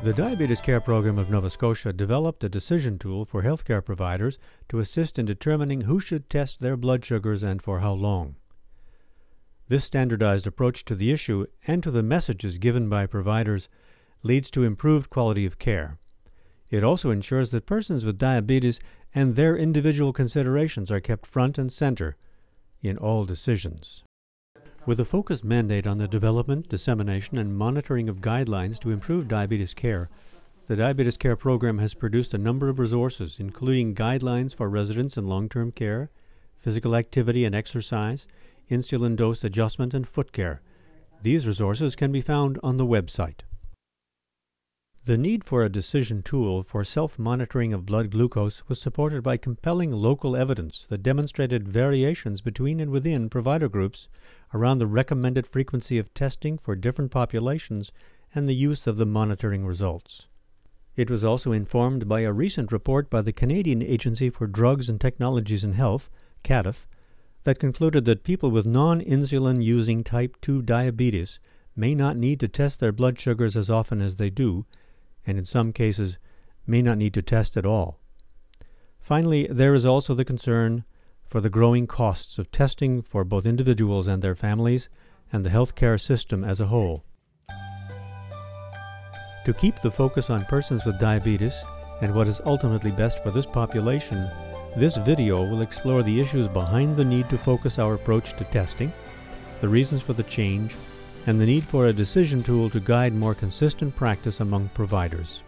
The Diabetes Care Program of Nova Scotia developed a decision tool for healthcare providers to assist in determining who should test their blood sugars and for how long. This standardized approach to the issue and to the messages given by providers leads to improved quality of care. It also ensures that persons with diabetes and their individual considerations are kept front and center in all decisions. With a focused mandate on the development, dissemination, and monitoring of guidelines to improve diabetes care, the Diabetes Care Program has produced a number of resources, including guidelines for residents in long-term care, physical activity and exercise, insulin dose adjustment, and foot care. These resources can be found on the website. The need for a decision tool for self-monitoring of blood glucose was supported by compelling local evidence that demonstrated variations between and within provider groups around the recommended frequency of testing for different populations and the use of the monitoring results. It was also informed by a recent report by the Canadian Agency for Drugs and Technologies in Health, CADTH, that concluded that people with non-insulin using type 2 diabetes may not need to test their blood sugars as often as they do, and in some cases may not need to test at all. Finally, there is also the concern for the growing costs of testing for both individuals and their families and the healthcare system as a whole. To keep the focus on persons with diabetes and what is ultimately best for this population, this video will explore the issues behind the need to focus our approach to testing, the reasons for the change, and the need for a decision tool to guide more consistent practice among providers.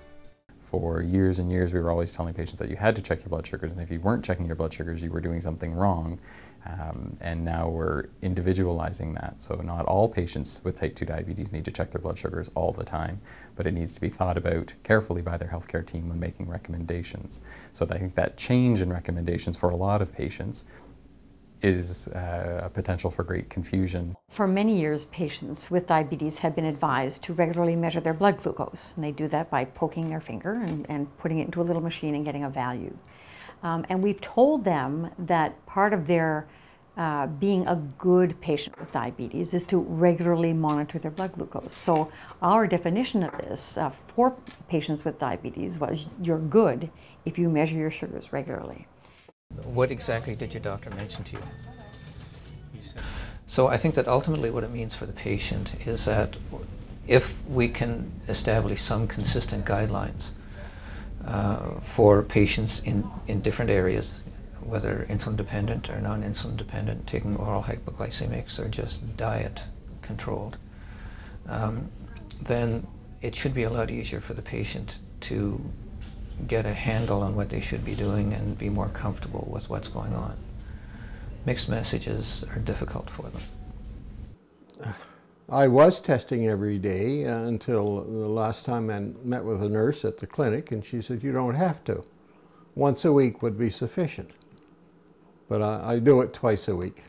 For years and years, we were always telling patients that you had to check your blood sugars, and if you weren't checking your blood sugars, you were doing something wrong. And now we're individualizing that. So not all patients with type 2 diabetes need to check their blood sugars all the time, but it needs to be thought about carefully by their healthcare team when making recommendations. So I think that change in recommendations for a lot of patients is a potential for great confusion. For many years, patients with diabetes have been advised to regularly measure their blood glucose, and they do that by poking their finger and putting it into a little machine and getting a value. And we've told them that part of their being a good patient with diabetes is to regularly monitor their blood glucose. So our definition of this for patients with diabetes was you're good if you measure your sugars regularly. What exactly did your doctor mention to you? So I think that ultimately what it means for the patient is that if we can establish some consistent guidelines for patients in different areas, whether insulin dependent or non-insulin dependent, taking oral hypoglycemics or just diet controlled, then it should be a lot easier for the patient to get a handle on what they should be doing and be more comfortable with what's going on. Mixed messages are difficult for them. I was testing every day until the last time I met with a nurse at the clinic, and she said, you don't have to. Once a week would be sufficient. But I do it twice a week,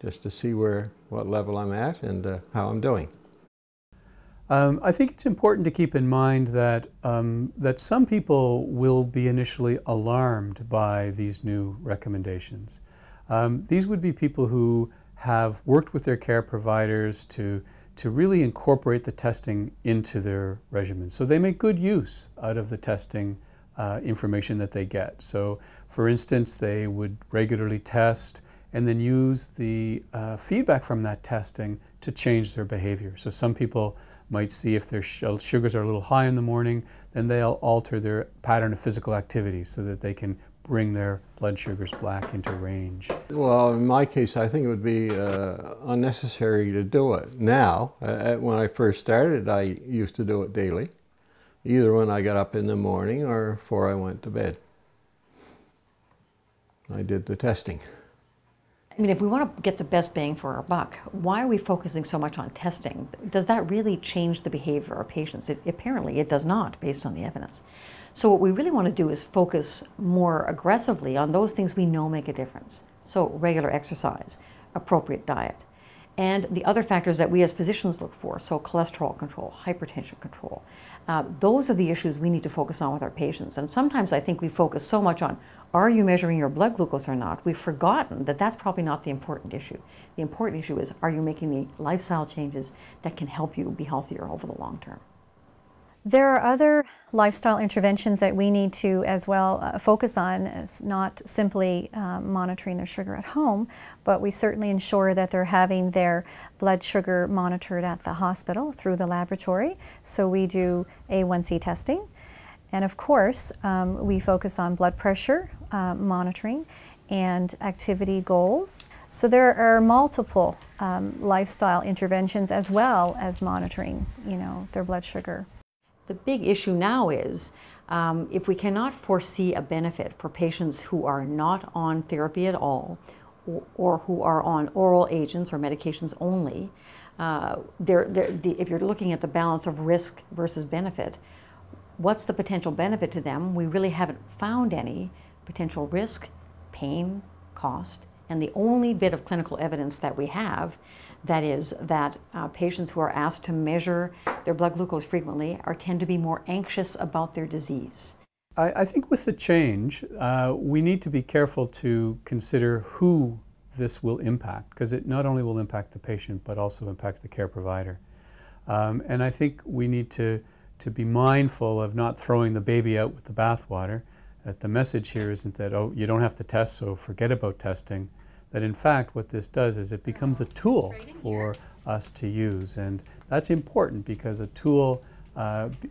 just to see what level I'm at and how I'm doing. I think it's important to keep in mind that, that some people will be initially alarmed by these new recommendations. These would be people who have worked with their care providers to really incorporate the testing into their regimen. So they make good use out of the testing information that they get. So for instance, they would regularly test and then use the feedback from that testing to change their behavior. So some people might see if their sugars are a little high in the morning, then they'll alter their pattern of physical activity so that they can bring their blood sugars back into range. Well, in my case, I think it would be unnecessary to do it now. When I first started, I used to do it daily, either when I got up in the morning or before I went to bed. I did the testing. I mean, if we want to get the best bang for our buck, why are we focusing so much on testing? Does that really change the behavior of patients? Apparently, it does not, based on the evidence. So what we really want to do is focus more aggressively on those things we know make a difference. So regular exercise, appropriate diet, and the other factors that we as physicians look for, so cholesterol control, hypertension control. Those are the issues we need to focus on with our patients. And sometimes I think we focus so much on, are you measuring your blood glucose or not? We've forgotten that that's probably not the important issue. The important issue is, are you making the lifestyle changes that can help you be healthier over the long term? There are other lifestyle interventions that we need to as well focus on, as not simply monitoring their sugar at home, but we certainly ensure that they're having their blood sugar monitored at the hospital through the laboratory. So we do A1C testing, and of course we focus on blood pressure monitoring and activity goals. So there are multiple lifestyle interventions as well as monitoring, their blood sugar. The big issue now is if we cannot foresee a benefit for patients who are not on therapy at all or who are on oral agents or medications only, if you're looking at the balance of risk versus benefit, what's the potential benefit to them? We really haven't found any potential risk, pain, cost, and the only bit of clinical evidence that we have that is that patients who are asked to measure their blood glucose frequently tend to be more anxious about their disease. I think with the change, we need to be careful to consider who this will impact, because it not only will impact the patient but also impact the care provider. And I think we need to be mindful of not throwing the baby out with the bathwater. That the message here isn't that, oh, you don't have to test, so forget about testing. That in fact what this does is it becomes a tool for us to use, and that's important because a tool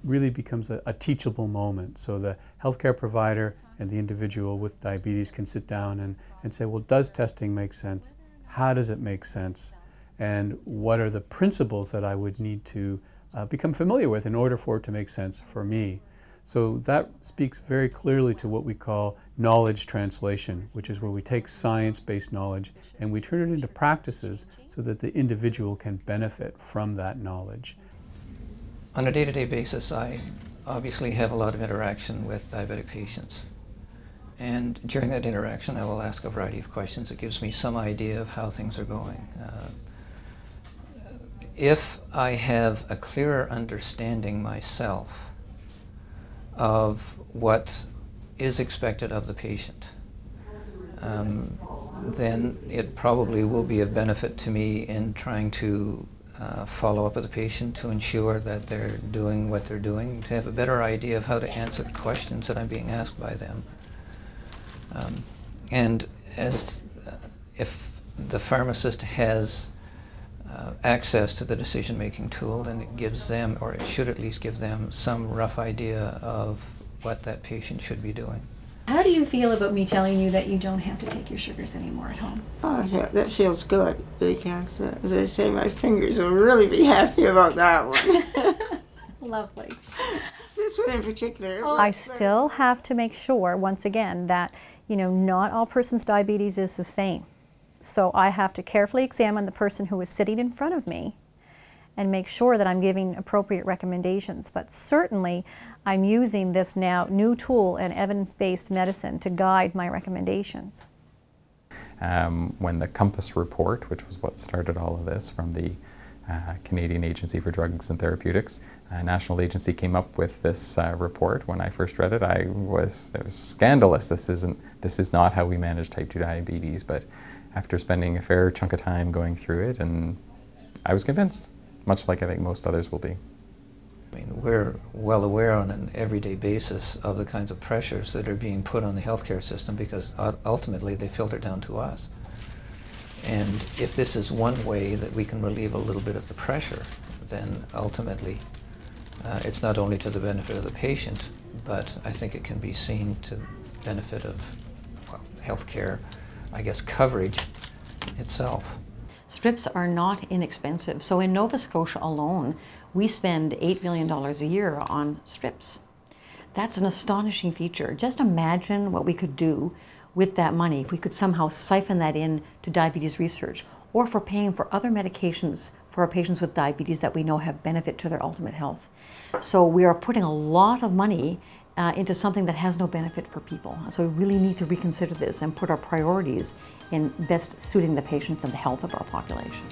really becomes a teachable moment. So the healthcare provider and the individual with diabetes can sit down and say, well, does testing make sense? How does it make sense? And what are the principles that I would need to become familiar with in order for it to make sense for me? So that speaks very clearly to what we call knowledge translation, which is where we take science-based knowledge and we turn it into practices so that the individual can benefit from that knowledge. On a day-to-day basis, I obviously have a lot of interaction with diabetic patients. And during that interaction, I will ask a variety of questions. It gives me some idea of how things are going. If I have a clearer understanding myself of what is expected of the patient, then it probably will be of benefit to me in trying to follow up with the patient to ensure that they're doing what they're doing, to have a better idea of how to answer the questions that I'm being asked by them. And if the pharmacist has access to the decision-making tool, then it gives them, or it should at least give them, some rough idea of what that patient should be doing. How do you feel about me telling you that you don't have to take your sugars anymore at home? Oh, yeah, that feels good because, as I say, my fingers will really be happy about that one. Lovely. This one in particular. I still have to make sure, once again, that not all person's diabetes is the same. So I have to carefully examine the person who is sitting in front of me and make sure that I'm giving appropriate recommendations. But certainly I'm using this now new tool in evidence-based medicine to guide my recommendations. When the COMPASS report, which was what started all of this from the Canadian Agency for Drugs and Therapeutics, a national agency, came up with this report. When I first read it, it was scandalous. This is not how we manage type 2 diabetes. But after spending a fair chunk of time going through it, and I was convinced, much like I think most others will be. I mean, we're well aware on an everyday basis of the kinds of pressures that are being put on the healthcare system, because ultimately they filter down to us. And if this is one way that we can relieve a little bit of the pressure, then ultimately it's not only to the benefit of the patient, but I think it can be seen to the benefit of, well, healthcare, I guess, coverage itself. Strips are not inexpensive. So in Nova Scotia alone, we spend $8 million a year on strips. That's an astonishing feature. Just imagine what we could do with that money if we could somehow siphon that in to diabetes research, or for paying for other medications for our patients with diabetes that we know have benefit to their ultimate health. So we are putting a lot of money into something that has no benefit for people. So we really need to reconsider this and put our priorities in best suiting the patients and the health of our population.